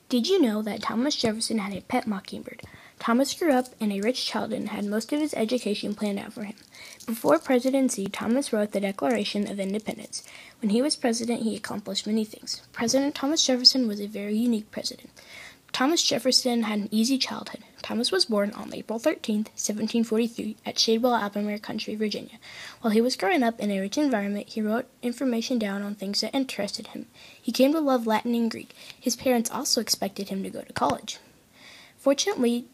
Did you know that Thomas Jefferson had a pet mockingbird? Thomas grew up in a rich childhood and had most of his education planned out for him. Before presidency, Thomas wrote the Declaration of Independence. When he was president, he accomplished many things. President Thomas Jefferson was a very unique president. Thomas Jefferson had an easy childhood. Thomas was born on April 13, 1743, at Shadwell, Albemarle Country, Virginia. While he was growing up in a rich environment, he wrote information down on things that interested him. He came to love Latin and Greek. His parents also expected him to go to college. Fortunately,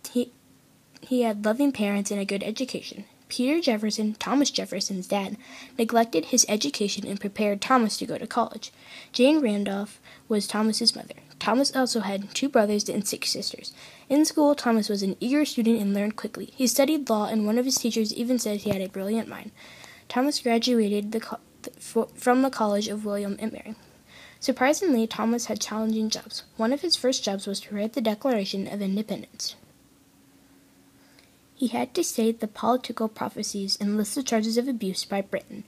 he had loving parents and a good education. Peter Jefferson, Thomas Jefferson's dad, neglected his education and prepared Thomas to go to college. Jane Randolph was Thomas's mother. Thomas also had 2 brothers and 6 sisters. In school, Thomas was an eager student and learned quickly. He studied law, and one of his teachers even said he had a brilliant mind. Thomas graduated from the College of William and Mary. Surprisingly, Thomas had challenging jobs. One of his first jobs was to write the Declaration of Independence. He had to state the political prophecies and list the charges of abuse by Britain.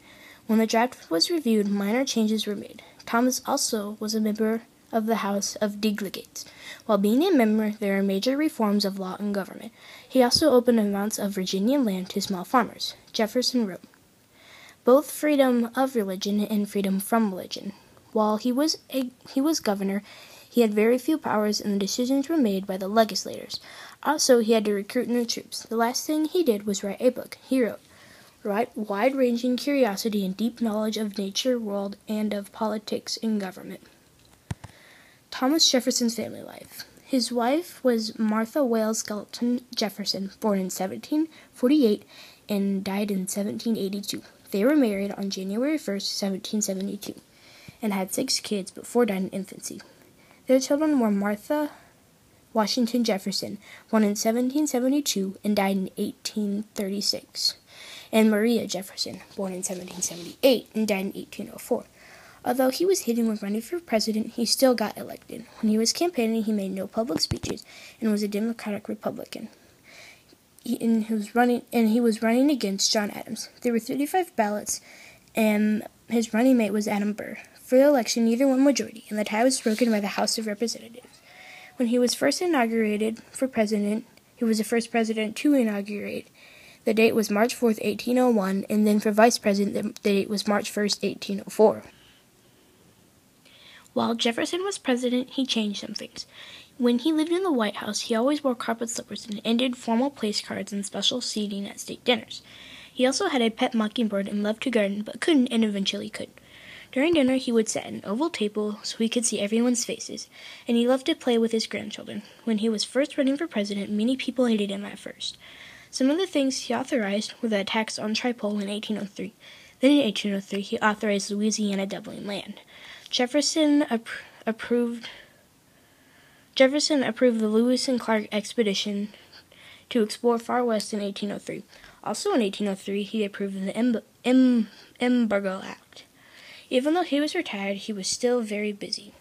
When the draft was reviewed, minor changes were made. Thomas also was a member of the House of Delegates. While being a member, there were major reforms of law and government. He also opened amounts of Virginian land to small farmers. Jefferson wrote, "Both freedom of religion and freedom from religion." While he was governor, he had very few powers, and the decisions were made by the legislators. Also, he had to recruit new troops. The last thing he did was write a book. He wrote, "Wide-ranging curiosity and deep knowledge of nature, world, and of politics and government." Thomas Jefferson's family life. His wife was Martha Wales Skelton Jefferson, born in 1748 and died in 1782. They were married on January 1st, 1772, and had 6 kids before dying in infancy. Their children were Martha Washington Jefferson, born in 1772 and died in 1836, and Maria Jefferson, born in 1778 and died in 1804. Although he was hitting with running for president, he still got elected. When he was campaigning, he made no public speeches and was a Democratic Republican. He was running against John Adams. There were 35 ballots, and his running mate was Adam Burr. For the election, neither won majority, and the tie was broken by the House of Representatives. When he was first inaugurated for president, he was the first president to inaugurate. The date was March 4th, 1801, and then for vice president, the date was March 1st, 1804. While Jefferson was president, he changed some things. When he lived in the White House, he always wore carpet slippers and ended formal place cards and special seating at state dinners. He also had a pet mockingbird and loved to garden, but couldn't and eventually could. During dinner, he would sit at an oval table so he could see everyone's faces, and he loved to play with his grandchildren. When he was first running for president, many people hated him at first. Some of the things he authorized were the tax on tripole in 1803. Then in 1803, he authorized Louisiana doubling land. Jefferson approved the Lewis and Clark expedition to explore far west in 1803. Also in 1803, he approved the Embargo Act. Even though he was retired, he was still very busy.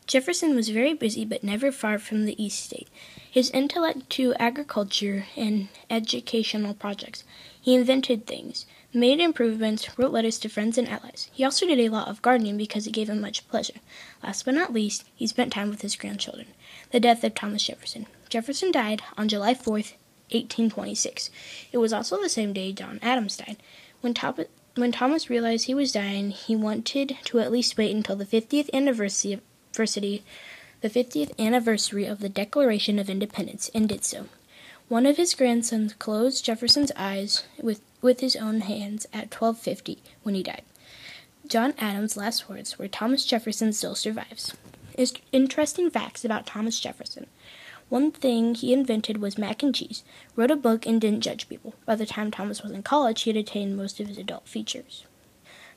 Jefferson was very busy, but never far from the East State. His intellect to agriculture and educational projects. He invented things, made improvements, wrote letters to friends and allies. He also did a lot of gardening because it gave him much pleasure. Last but not least, he spent time with his grandchildren. The death of Thomas Jefferson. Jefferson died on July 4th, 1826. It was also the same day John Adams died. When Thomas realized he was dying, he wanted to at least wait until the 50th anniversary of the Declaration of Independence, and did so. One of his grandsons closed Jefferson's eyes with his own hands at 1250 when he died. John Adams' last words were, "Thomas Jefferson still survives." Interesting facts about Thomas Jefferson. One thing he invented was mac and cheese, wrote a book, and didn't judge people. By the time Thomas was in college, he had attained most of his adult features.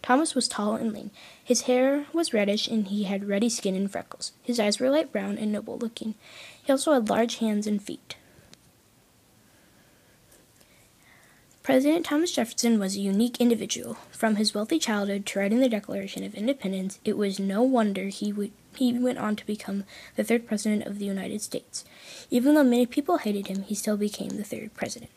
Thomas was tall and lean. His hair was reddish, and he had ruddy skin and freckles. His eyes were light brown and noble-looking. He also had large hands and feet. President Thomas Jefferson was a unique individual. From his wealthy childhood to writing the Declaration of Independence, it was no wonder he went on to become the 3rd president of the United States. Even though many people hated him, he still became the 3rd president.